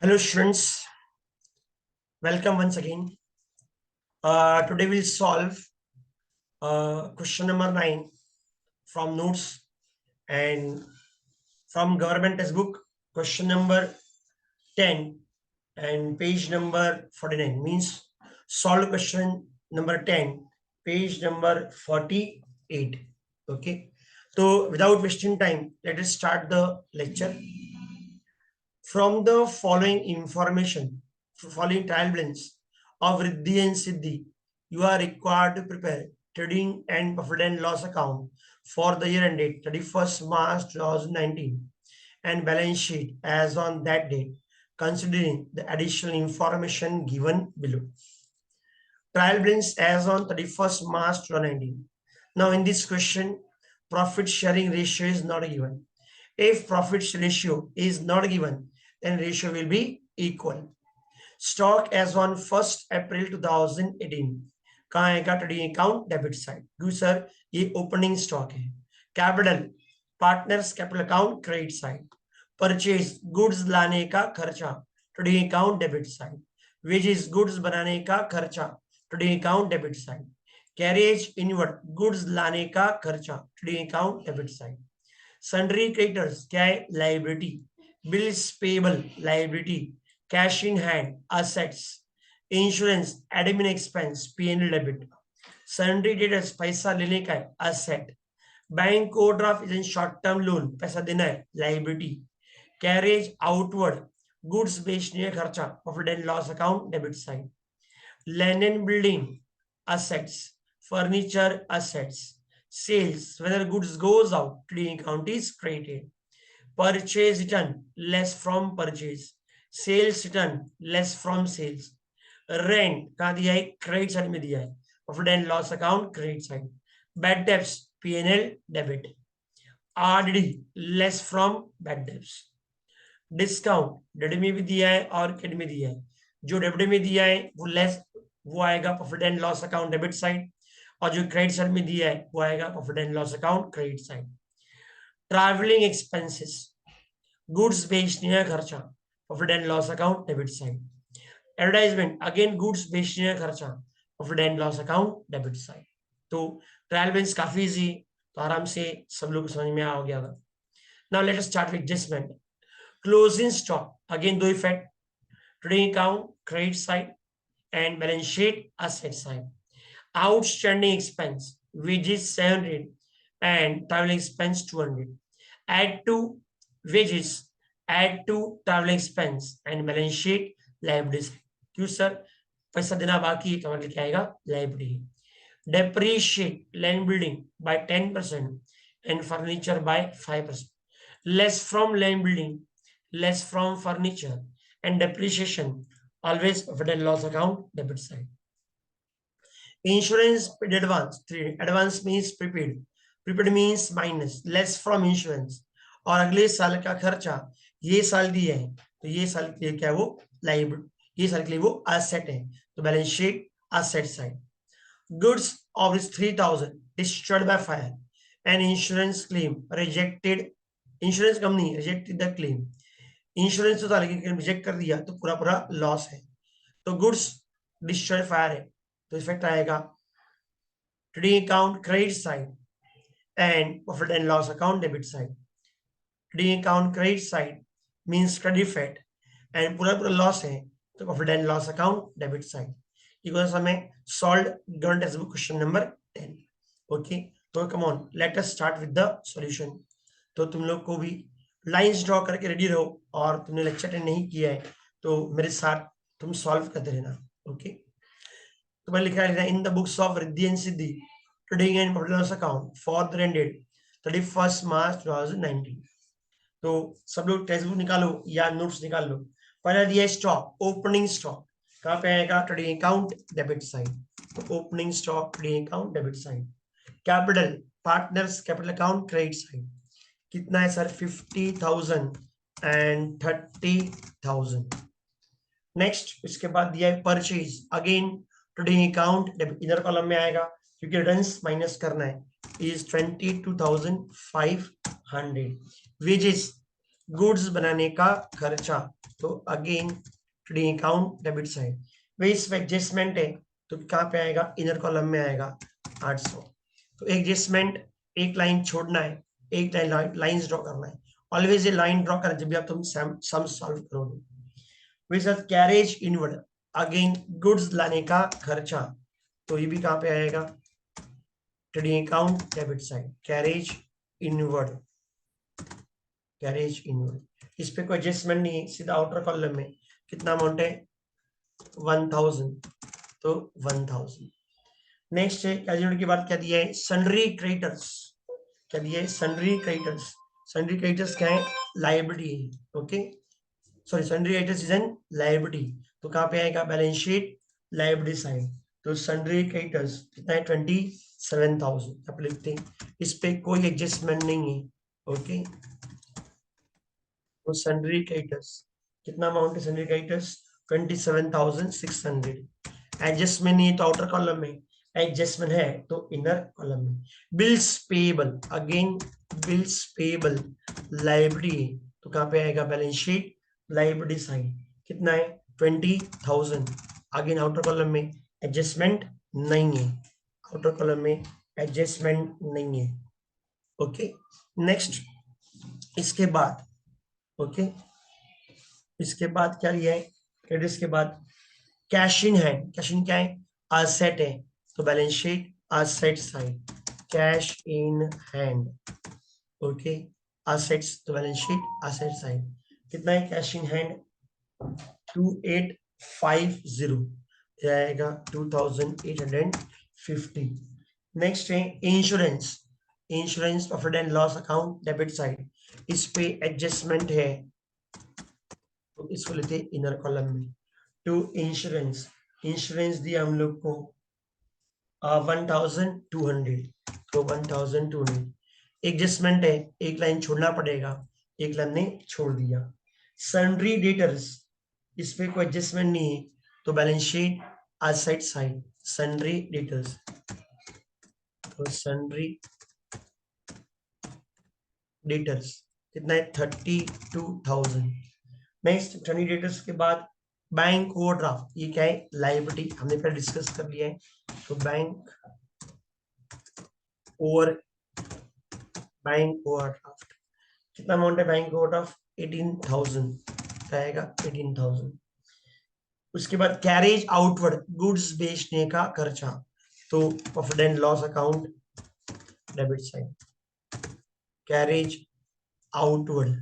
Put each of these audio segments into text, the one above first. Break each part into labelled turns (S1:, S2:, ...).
S1: Hello students, welcome once again. Today we'll solve question number 9 from notes and from government textbook question number 10 and page number 49 means solve question number 10 page number 48. Okay, so without wasting time, let us start the lecture. From the following information, following trial balance of Riddhi and Siddhi, you are required to prepare trading and profit and loss account for the year ended 31st March 2019 and balance sheet as on that date, considering the additional information given below. Trial balance as on 31st March 2019. Now in this question, profit sharing ratio is not given. If profit ratio is not given, then ratio will be equal. Stock as on 1st April 2018 कहाँ आएगा trading account debit side क्यों sir ये opening stock है. Capital partners capital account credit side. Purchase goods लाने का खर्चा trading account debit side. Wages goods बनाने का खर्चा trading account debit side. Carriage inward goods लाने का खर्चा trading account debit side. Sundry creditors क्या है liability. Bills payable liability. Cash in hand assets. Insurance admin expense PNL debit. Sundry debtors पैसा लेने का है asset. Bank overdraft is in short term loan पैसा देना है लाइबिलिटी. कैरेज आउटवर्ड गुड्स बेचने का खर्चा profit and loss account debit side. Land and building assets. Furniture assets. Sales whether goods goes out trading account is credited. Purchase return less from purchase. Sales return less from sales. Rent कहाँ दिया है credit side में दिया है profit and loss account credit side. Bad debts PNL debit. RD less from bad debts. Discount debit में भी दिया है और क्रेडिट में दिया है. जो डेबिट में दिया है वो लेस वो आएगा profit and loss account debit side और जो क्रेडिट साइड में दिया है वो आएगा profit and loss account credit side. Travelling expenses goods बेचने का खर्चा profit and loss account debit side. Advertisement again goods बेचने का खर्चा profit and loss account debit side. तो ट्रायल बैलेंस काफी इजी, तो आराम से सब लोग समझ में आ गया था. Now let us start with adjustment. Closing stock again दो effect trading account credit side and balance sheet asset side. Outstanding expense wages 700 and travel expense 200. Add to wages, add to travel expense and balance sheet liabilities. क्यों sir पैसा देना बाकी है तो हमारे क्या आएगा liability. Depreciate land building by 10% and furniture by 5%. Less from land building, less from furniture and depreciation always profit and loss account debit side. Insurance paid advance. Advance means prepaid. Prepaid means minus less from insurance. और अगले साल का खर्चा ये साल दिए हैं तो ये साल के लिए क्या है वो लाइबिलिटी, ये साल के लिए वो एसेट है तो balance sheet asset side. Goods of 3000 destroyed by fire and insurance claim rejected. Insurance company rejected the claim. Insurance तो था लेकिन रिजेक्ट कर दिया तो पूरा पूरा लॉस है. तो गुड्स डिस्ट्रॉय फायर है तो इफेक्ट आएगा trading account credit side and profit and loss account debit side. Trading account credit side means credit effect and पूरा पूरा लॉस है तो profit and loss account debit side. Equals हमें solve government text question number 10. Okay, तो come on let us start with the solution. तो तुम लोग को भी लाइंस ड्रॉ करके रेडी रहो और तुमने लेक्चर अटेंड नहीं किया है तो मेरे साथ तुम सॉल्व करते रहना. ओके, तो मैं लिखा है in the books of Riddhi and Siddhi trading and profit loss account for the ended 31st मार्च 2019. तो सब लोग टेक्स्ट बुक निकालो या नोट्स निकाल लो. पहला दिया स्टॉक ओपनिंग स्टॉक कहाँ पे आएगा ट्रेडिंग अकाउंट डेबिट साइड. तो opening stock trading account debit side. Capital partners capital account credit side. कितना है सर 50,000 एंड 30,000. नेक्स्ट इसके बाद दिया है परचेज अगेन ट्रेडिंग अकाउंट इधर कॉलम में आएगा क्योंकि रिटर्न्स माइनस करना है इज 22,500. वेजेस गुड्स बनाने का खर्चा, तो again trading account debit side. वही इस एडजस्टमेंट है तो कहाँ पे आएगा, इनर कॉलम में आएगा 800। तो एडजस्टमेंट एक लाइन छोड़ना है, एक लाइन ड्रॉ करना है, ऑलवेज ये लाइन ड्रॉ करना जब भी आप तुम सम सॉल्व करोगे। वही sir carriage inward, again goods लाने का खर्चा, तो ये भी कहाँ पे आएगा, trading account debit side, carriage inward, carriage inward. इस पे कोई एडजस्टमेंट नहीं है, सीधा आउटर कॉलम में कितना अमाउंट है 1000, तो 1000। नेक्स्ट है कैजुअल की बात क्या दिया है, सन्ड्री क्रेडिटर्स, क्या दिया है सन्ड्री क्रेडिटर्स। सन्ड्री क्रेडिटर्स क्या है, लायबिलिटी है, okay sorry sundry creditors is an liability, तो कहाँ पे आएगा, बैलेंस शीट लायबिलिटी साइड। तो सन्ड्री क्रेडिटर्स कितना है 27000, आप लिखते हैं, इस पे कोई एडजस्टमेंट नहीं है, ओके। तो सन्ड्री क्रेडिटर्स कितना अमाउंट है, सन्ड्री क्रेडिटर्स 27600। एडजस्टमेंट नहीं है तो आउटर कॉलम में, एडजस्टमेंट है तो इनर कॉलम में। Bills payable, again bills payable liability, तो कहाँ पे आएगा, बैलेंस शीट लायबिलिटी साइड, कितना है 20000। अगेन आउटर कॉलम में एडजस्टमेंट नहीं है, आउटर कॉलम में एडजस्टमेंट नहीं है, ओके। नेक्स्ट इसके बाद, ओके इसके बाद क्या लिया है, क्रेडिट्स के बाद cash in hand, cash in क्या है, असेट है, तो balance sheet asset side, cash in hand, okay assets, तो बैलेंस शीट असेट साइड, कितना है कैश इन हैंड 2850, जाएगा 2850। नेक्स्ट है insurance, insurance profit and loss account debit side, इस पे एडजस्टमेंट है तो इसको लेते हैं इनर कॉलम में। टू इंश्योरेंस, इंश्योरेंस दिया हम लोग को 1200, तो 1200 एडजस्टमेंट है, एक लाइन छोड़ना पड़ेगा, एक लाइन ने छोड़ दिया। सन्ड्री डेटर्स, इस पे कोई एडजस्टमेंट नहीं है तो balance sheet asset side, sundry debtors, तो सन्ड्री डेटर्स कितना है 32000। नेक्स्ट सन्ड्री डेटर्स के बाद बैंक ओवरड्राफ्ट, ये क्या है लायबिलिटी, हमने पहले डिस्कस कर लिया है, तो बैंक ओवरड्राफ्ट कितना अमाउंट है, बैंक ओवरड्राफ्ट 18000 आएगा 18000। उसके बाद कैरेज आउटवर्ड, गुड्स बेचने का खर्चा, तो profit and loss account debit side, carriage outward,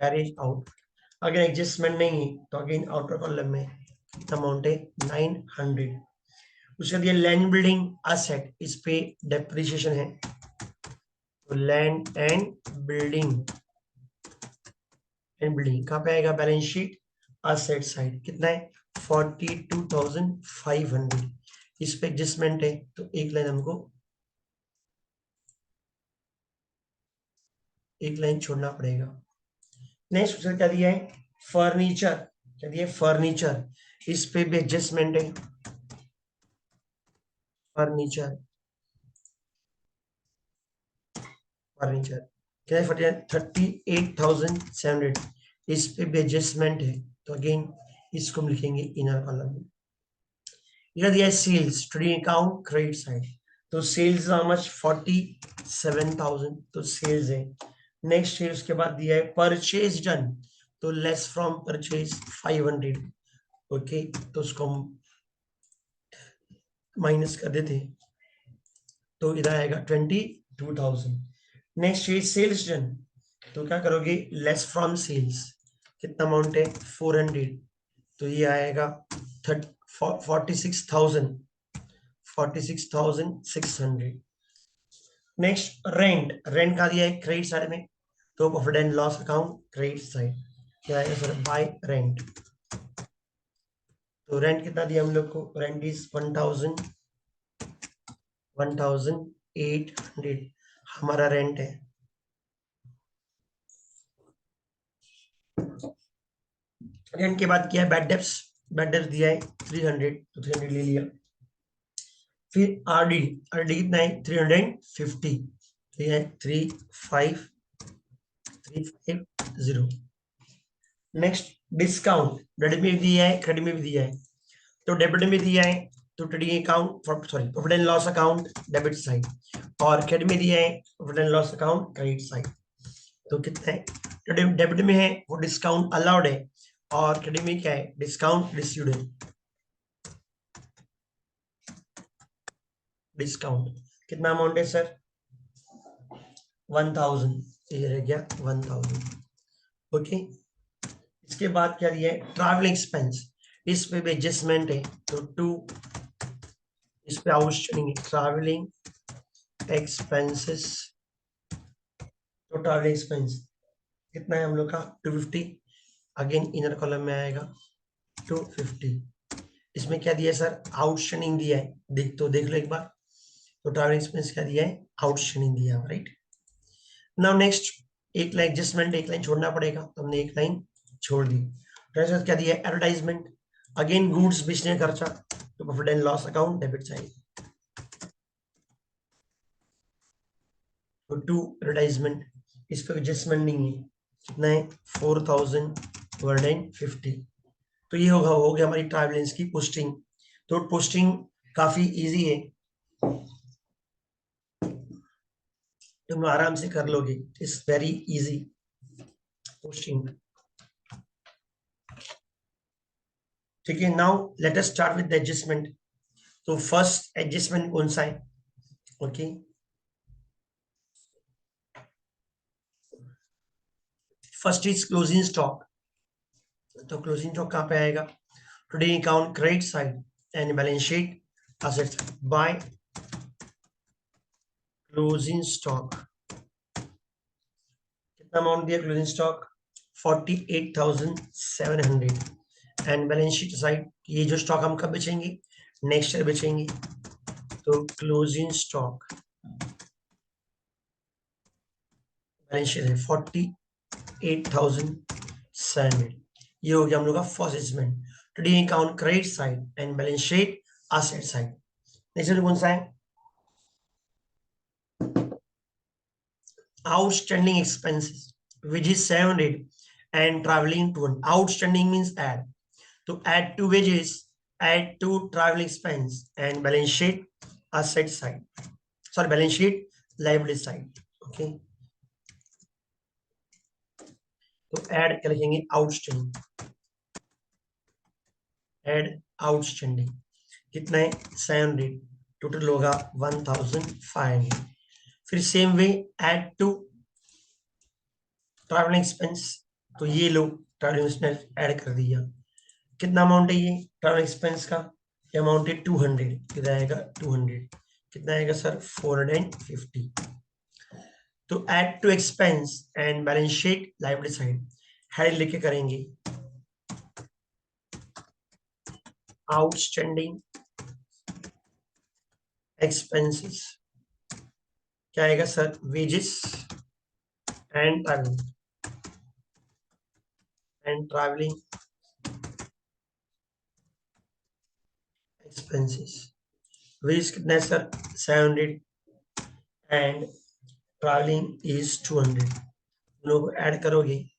S1: carriage out. अगर एडजस्टमेंट नहीं है तो अगेन आउटर कॉलम में अमाउंट है 900। उसके बाद लैंड बिल्डिंग असेट, इस पे डेप्रिसिएशन है, तो लैंड एंड बिल्डिंग कहाँ पे आएगा, बैलेंस शीट असेट साइड, कितना है 42500। इस पे एडजस्टमेंट है तो एक लाइन हमको, एक लाइन छोड़ना पड़ेगा। नेक्स्ट क्या दिया है, फर्नीचर, क्या दिया है फर्नीचर, इस पे भी एडजस्टमेंट है, फर्नीचर फर्नीचर क्या है 38700, इस पे भी एडजस्टमेंट है तो अगेन इसको हम लिखेंगे इनर कॉलम में। यह दिया है sales, trading account credit side, तो सेल्स हाउ मच 47000, तो सेल्स है। नेक्स्ट है उसके बाद दिया है परचेज डन, तो लेस फ्रॉम परचेज 500, ओके तो उसको हम माइनस कर देते तो इधर आएगा 22000। नेक्स्ट है सेल्स डन, तो क्या करोगे लेस फ्रॉम सेल्स, कितना अमाउंट है 400, तो ये आएगा 46,600। नेक्स्ट रेंट, रेंट का दिया है क्रेडिट साइड में, तो profit and loss account credit side, क्या आएगा सर बाय रेंट, तो रेंट कितना दिया हम लोग को, रेंट इज 1800 हमारा रेंट है। रेंट के बाद किया है बैड डेब्ट्स, बैड डेब्ट्स दिया है 300, तो 300 ले लिया। फिर आरडी, आरडी कितना है 350, तो ये 35350। नेक्स्ट डिस्काउंट, डेबिट में भी दिया है, क्रेडिट में भी दिया है। तो डेबिट में दिया है तो trading account, sorry profit and loss account debit side, और क्रेडिट में दिया है profit and loss account credit side. तो कितना है, डेबिट में है वो डिस्काउंट अलाउड है, और क्रेडिट में क्या है, डिस्काउंट रिसीव्ड है। डिस्काउंट कितना अमाउंट है सर, 1000, ये रह गया 1000। ओके, इसके बाद क्या दिया है, ट्रैवल एक्सपेंस, इस पे भी एडजस्टमेंट है, तो 2, इस पे आउटस्टैंडिंग ट्रैवलिंग एक्सपेंसेस। तो ट्रैवल एक्सपेंस कितना है हम लोग का, 250, अगेन इनर कॉलम में आएगा 250। इसमें क्या दिया है सर, आउटस्टैंडिंग दिया है, देख लो एक बार। तो ट्रैवल एक्सपेंस क्या दिया है, आउटस्टैंडिंग दिया है, राइट। नाउ नेक्स्ट, एक लाइन एडजस्टमेंट, एक लाइन छोड़ना पड़ेगा, तो हमने एक लाइन छोड़ दी। ट्रांसफर क्या दिया है, एडवर्टाइजमेंट, अगेन गुड्स बेचने का खर्चा, तो profit and loss account debit side. तो 2 एडवर्टाइजमेंट, इस पर एडजस्टमेंट नहीं है, कितना है 4150। तो ये हो गया हमारी ट्रैवलेंस की पोस्टिंग। तो पोस्टिंग काफी इजी है, तुम आराम से कर लोगे, इट्स वेरी इजी पोस्टिंग। ठीक है, now let us start with the adjustment. तो फर्स्ट एडजस्टमेंट कौन सा है, okay, first is closing stock. तो क्लोजिंग स्टॉक कहाँ पे आएगा, trading account credit side and balance sheet assets by closing stock. कितना अमाउंट दिया closing stock, 48,700 and balance sheet side, ये जो स्टॉक हम कब बेचेंगे, नेक्स्ट ईयर बेचेंगे। तो क्लोजिंग स्टॉक बैलेंस शीट है 48,700। ये हो गया हम लोग का first adjustment, trading account credit side and balance sheet asset side. Next कौन सा है, outstanding expenses which is 700 and traveling to outstanding means add, to add to wages, add to travel expense and balance sheet asset side, sorry balance sheet liability side। okay, तो add क्या लिखेंगे, outstanding, add outstanding कितना है 700, total होगा 1500। फिर same way add to travel expense, तो ये लो travel expense add कर दिया। कितना अमाउंट है ये ट्रैवल एक्सपेंस का, ये अमाउंट है 200, कितना आएगा 200, कितना आएगा सर 450। तो add to expense and balance sheet liability side, head लेके करेंगे, आउटस्टैंडिंग एक्सपेंसेस, क्या आएगा sir, wages and travelling expenses. Wage कितना है सर 700 एंड ट्रैवलिंग इज 200, लोग ऐड करोगे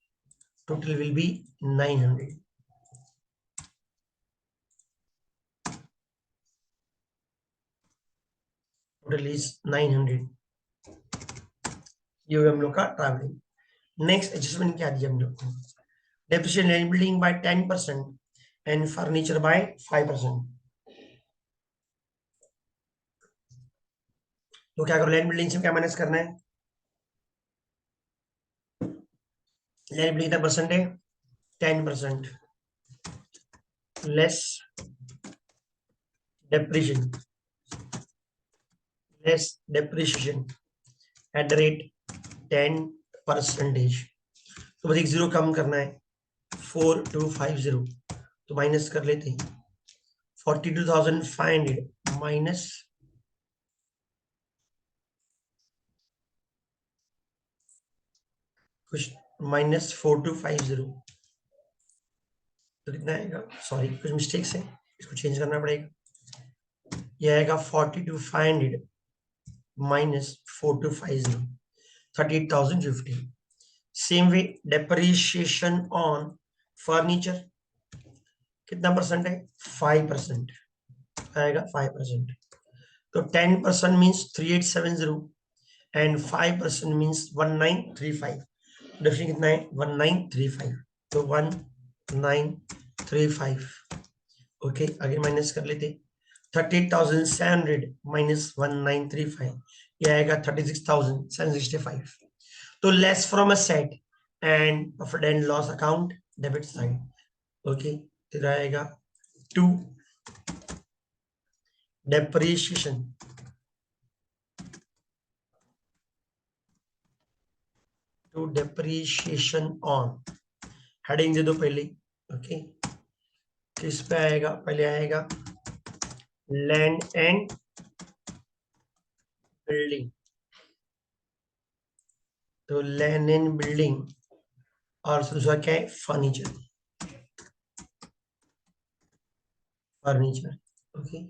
S1: total will be 900। total is 900। ये हम लोग का ट्रैवलिंग। नेक्स्ट एडजस्टमेंट क्या दिया हम लोग को, depreciation land building bye 10% and furniture bye 5%। तो क्या करो, लैंड बिल्डिंग से क्या माइनस करना है, लैंड बिल्डिंग कितना परसेंट है 10%, less depreciation, less depreciation at the rate 10%। तो बस एक जीरो कम करना है, 4250, तो माइनस कर लेते हैं 42,500 माइनस कुछ -4250, तो कितना आएगा, सॉरी कुछ मिस्टेक्स है, इसको चेंज करना पड़ेगा। ये आएगा 42,500 minus 4250, 38,050. Same way depreciation on furniture कितना परसेंट है? 5% आएगा, 5%. तो 10% मीन्स 3870 एंड 5% मीन्स 1935. डिफरेंस कितना है? 1935. तो 1935. ओके, आगे माइनस कर लेते. 38,700 माइनस 1935, ये आएगा 36,765. तो less from a set and profit and loss account debit side. Okay, तो आएगा 2 डेप्रिशिएशन ऑन. हेडिंग दे दो पहले. ओके, किस पे आएगा? पहले आएगा लैंड एंड बिल्डिंग. तो लैंड एंड बिल्डिंग और दूसरा क्या है? फर्नीचर. ओके,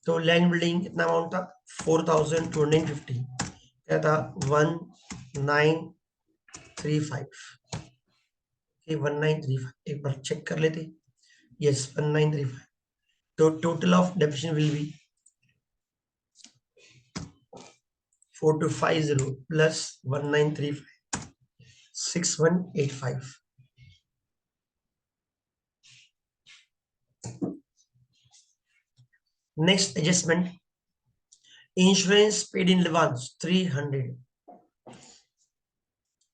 S1: तो लैंड बिल्डिंग कितना अमाउंट था? 4,250. क्या था? 1935. 1935 एक बार चेक कर लेते. यस, 1935. तो total of depreciation will be 4250 plus 1935, 6185. Next adjustment, insurance paid in advance 300.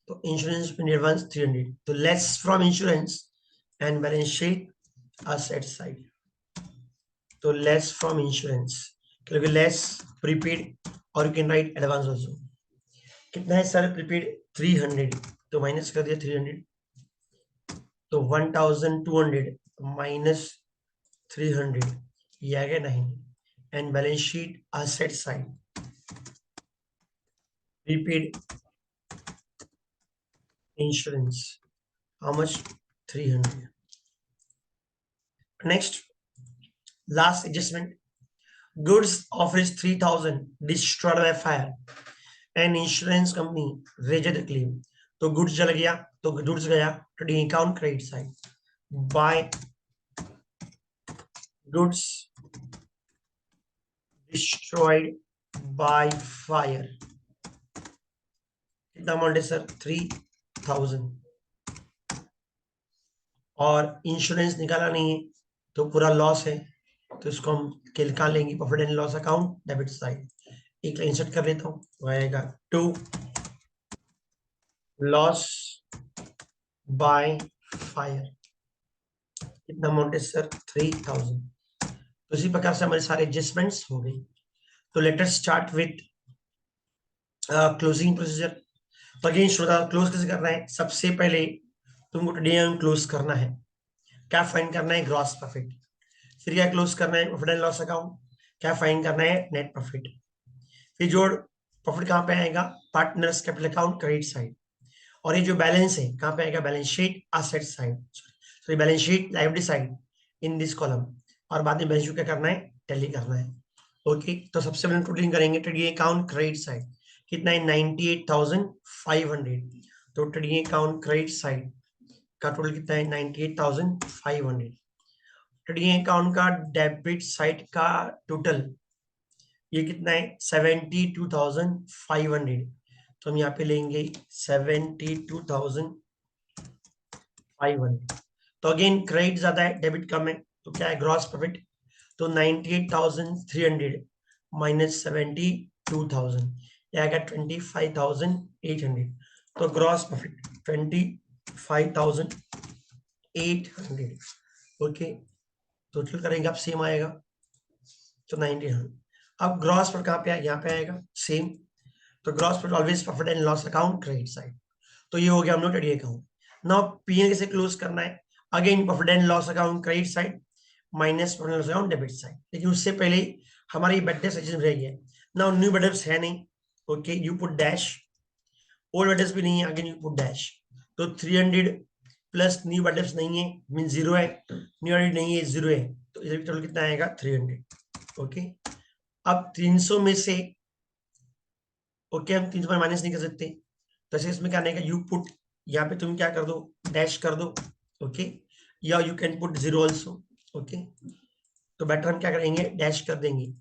S1: तो इंश्योरेंस पेड इन एडवांस 300, तो less from insurance and balance sheet asset side. तो लेस फ्रॉम इंश्योरेंस क्योंकि लेस प्रीपेड और you can write advance also. कितना है sir prepaid? 300. तो minus कर दिया 300. तो 1,200 माइनस 300, ये आ गया 9. And balance sheet asset side prepaid insurance how much? 300. Next last adjustment, goods of is 3,000 destroyed by fire and insurance company raised the claim. तो goods जल गया, तो गुड्स गया trading account credit side. By goods destroyed by fire कितना amount है sir? 3,000. और insurance निकाला नहीं है तो पूरा लॉस है, तो इसको हम निकाल लेंगे profit and loss account debit side. एक लाइन सेट कर लेता हूँ, वो आएगा 2 लॉस बाय फायर. कितना अमाउंट है सर? 3,000. तो इसी प्रकार से हमारे सारे एडजस्टमेंट्स हो गई. तो late us start with closing procedure. तो अगेन श्रोता, क्लोज कैसे करना है? सबसे पहले तुमको डीएम क्लोज करना है. क्या फाइंड करना है? Gross profit. फिर क्या क्लोज करना है? Profit and loss account. क्या फाइंड करना है? Net profit. फिर जोड़ प्रॉफिट कहाँ पे आएगा? Partners capital account credit side. और ये जो बैलेंस है कहाँ पे आएगा? Balance sheet asset side. Sorry, balance sheet liability side in this column. और बाद में बैलेंस शीट क्या करना है? टैली करना है. ओके, तो सबसे पहले टोटलिंग करेंगे. ट्रेडिंग अकाउंट क्रेडिट साइड कितना है? 98,500. तो ट्रेडिंग अकाउंट क्रेडिट साइड का टोटल कितना है? 98,500. ट्रेडिंग अकाउंट का डेबिट साइड का टोटल ये कितना है? 72,500. तो हम यहाँ पे लेंगे 72,500. तो अगेन क्रेडिट ज्यादा है, डेबिट कम है, तो क्या है? Gross profit. तो 98,300 माइनस 72,000, ये आएगा 25,800. तो ग्रॉस प्रॉफिट 25,800. ओके, टोटल करेंगे आप सेम आएगा, तो 90. अब ग्रॉस पर कहाँ पे आएगा? यहाँ पे आएगा सेम. तो gross profit always profit and loss account credit side. तो ये हो गया हम लोग ट्रेडिंग अकाउंट. नाउ पीएल कैसे क्लोज करना है? Again profit and loss account credit side minus profit and loss account debit side. लेकिन उससे पहले हमारी बेडडेस एडजस्ट रही है. नाउ न्यू बेडडेस है नहीं. Okay, you put dash. Old bad debts भी नहीं है, अगेन यू पुट डैश. तो 300 प्लस न्यू बेडडेस नहीं है मीन 0 है. न्यू बेडडेस नहीं है, 0 है. तो इधर टोटल कितना आएगा? 300. ओके, अब 300 में से ओके हम 300 में माइनस नहीं कर सकते, तो ऐसे इसमें क्या आएगा, यू पुट यहाँ पे तुम क्या कर दो, डैश कर दो, ओके, या you can put zero also, okay. तो बेटर हम क्या करेंगे, डैश कर देंगे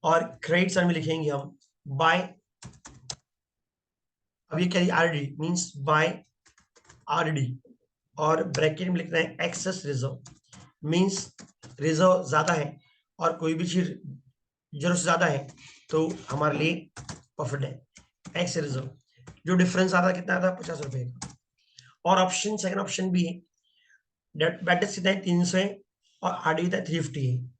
S1: और क्रेडिट साइड में लिखेंगे हम बाय, अब ये क्या, आरडी मींस बाय आरडी, और ब्रैकेट में लिखना है एक्सेस रिजर्व, मींस रिजर्व ज्यादा है और कोई भी चीज जरूरत से ज्यादा है तो हमारे लिए प्रॉफिट है, एक्स रिजर्व। जो डिफरेंस आता है कितना आता है, 50 रुपए का। और ऑप्शन सेकंड ऑप्शन भी है, बैटर्स कितना है, 300 है और आरडी कितना है, 350 है।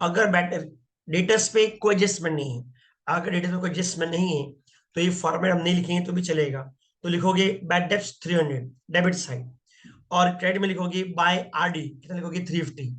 S1: अगर बैटर डेटर्स पे कोई एडजस्टमेंट नहीं है, अगर डेटर्स पे कोई एडजस्टमेंट नहीं है तो ये फॉर्मेट हम नहीं लिखेंगे तो भी चलेगा। तो लिखोगे बैट डेप्स 300 डेबिट साइड, और क्रेडिट में लिखोगे बाय आरडी कितना लिखोगे, 350।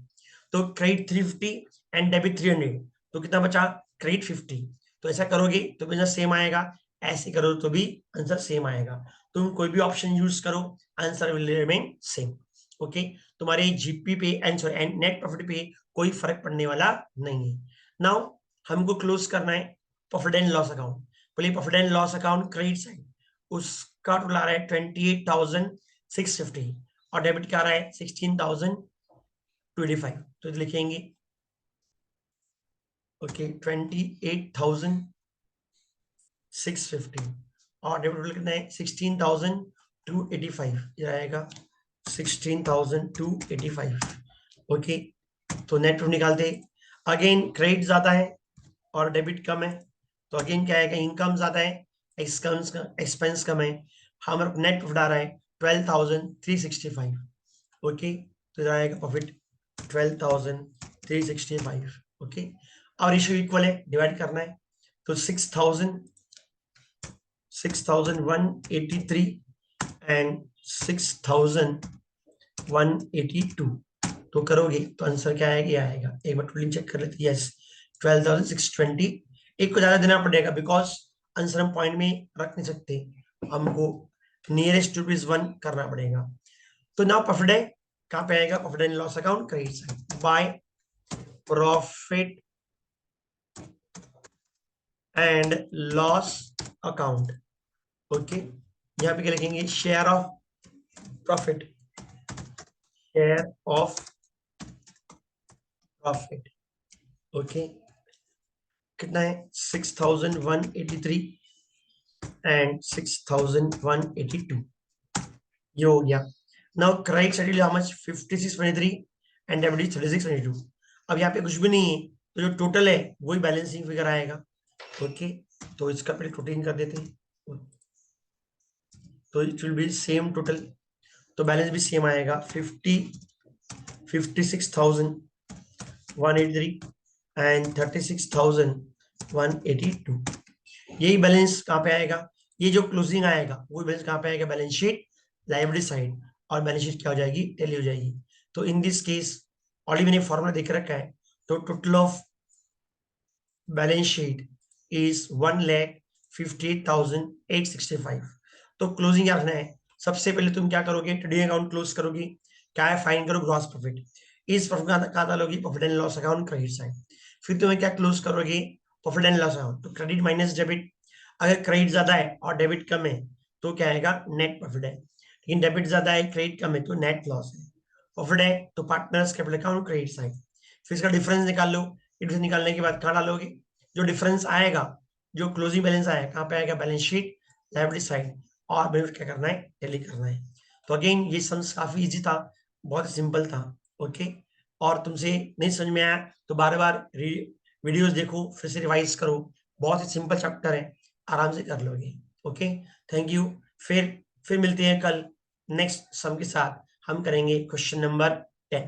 S1: तो क्रेडिट 350 एंड डेबिट 300, तो कितना बचा, क्रेडिट 50। तो ऐसा करोगे तो बिजनेस सेम आएगा, ऐसे करो तो भी आंसर सेम आएगा। तुम कोई भी ऑप्शन यूज करो, answer will remain same, okay. तुम्हारे जीपी पे एंड नेट प्रॉफिट पे कोई फर्क पड़ने वाला नहीं है। नाउ हमको क्लोज करना है प्रॉफिट एंड लॉस अकाउंट। बोलिए profit and loss account credit side, उसका टोटल आ रहा है 28,650 और डेबिट क्या आ रहा है 16,025। तो लिखेंगे ओके 28,650 और डेबिट टोटल कितना है 16,285, ये आएगा 16,285, ओके। तो नेट प्रॉफिट निकालते, अगेन क्रेडिट ज्यादा है और डेबिट कम है, तो अगेन क्या आएगा, इनकम ज्यादा है, एक्सपेंस कम है, हमारा नेट प्रॉफिट आ रहा है 12,365, ओके। तो इधर आएगा प्रॉफिट 12,365, ओके। और रेशियो इक्वल है, डिवाइड करना है, तो 6,183 एंड 6,182, तो करोगे तो आंसर क्या आएगा, ये आएगा। एक बार टोटलिंग चेक कर लेते हैं, यस 12,620। एक को ज्यादा देना पड़ेगा बिकॉज आंसर हम पॉइंट में रख नहीं सकते, हमको नियरेस्ट टू वन करना पड़ेगा। तो नाउ प्रॉफिट है कहां पे आएगा, profit and loss account credit side by profit and loss account, okay. यहाँ पे क्या लिखेंगे, share of profit, share of profit, okay. कितना है 6,183 एंड 6,182, ये हो गया। Now credit side how much, 5623 and debit 3622। अब यहाँ पे कुछ भी नहीं है, तो जो टोटल है वही बैलेंसिंग फिगर आएगा, ओके। तो इसका पहले टोटलिंग कर देते हैं, तो it will be same total, तो बैलेंस भी सेम आएगा 56,183 एंड 36,182। यही बैलेंस कहाँ पे आएगा, ये जो क्लोजिंग आएगा वो बैलेंस कहाँ पे आएगा, बैलेंस शीट लायबिलिटी साइड, और बैलेंस शीट क्या हो जाएगी, टैली हो जाएगी। तो इन दिस केस ऑलरेडी मैंने फॉर्मूला देख रखा है, तो total of balance sheet is 1,58,865। तो क्लोजिंग क्या रखना है, सबसे पहले तुम क्या करोगे, ट्रेडिंग अकाउंट क्लोज करोगे, क्या है, फाइंड करो ग्रॉस प्रॉफिट, इस प्रॉफिट कहाँ डालोगी, profit and loss account credit side. फिर तुम्हें क्या क्लोज करोगे, प्रॉफिट एंड लॉस अकाउंट, तो क्रेडिट माइनस डेबिट, अगर क्रेडिट ज्यादा है और डेबिट कम है तो क्या आएगा, नेट प्रॉफिट है, लेकिन डेबिट ज्यादा है क्रेडिट कम है तो नेट लॉस है। प्रॉफिट है तो partners capital account credit side, फिर इसका डिफरेंस निकाल लो, डिफरेंस निकालने के बाद कहाँ डालोगे, जो डिफरेंस आएगा, जो क्लोजिंग बैलेंस आएगा कहाँ पे आएगा, बैलेंस शीट लायबिलिटी साइड, और बेनिफिट क्या करना है, टैली करना है। तो अगेन ये सम्स काफी इजी था, बहुत सिंपल था, ओके। और तुमसे नहीं समझ में आया तो बार बार वीडियोस देखो, फिर से रिवाइज करो, बहुत ही सिंपल चैप्टर है, आराम से कर लोगे, ओके। Thank you. फिर मिलते हैं कल नेक्स्ट सम के साथ, हम करेंगे क्वेश्चन नंबर 10।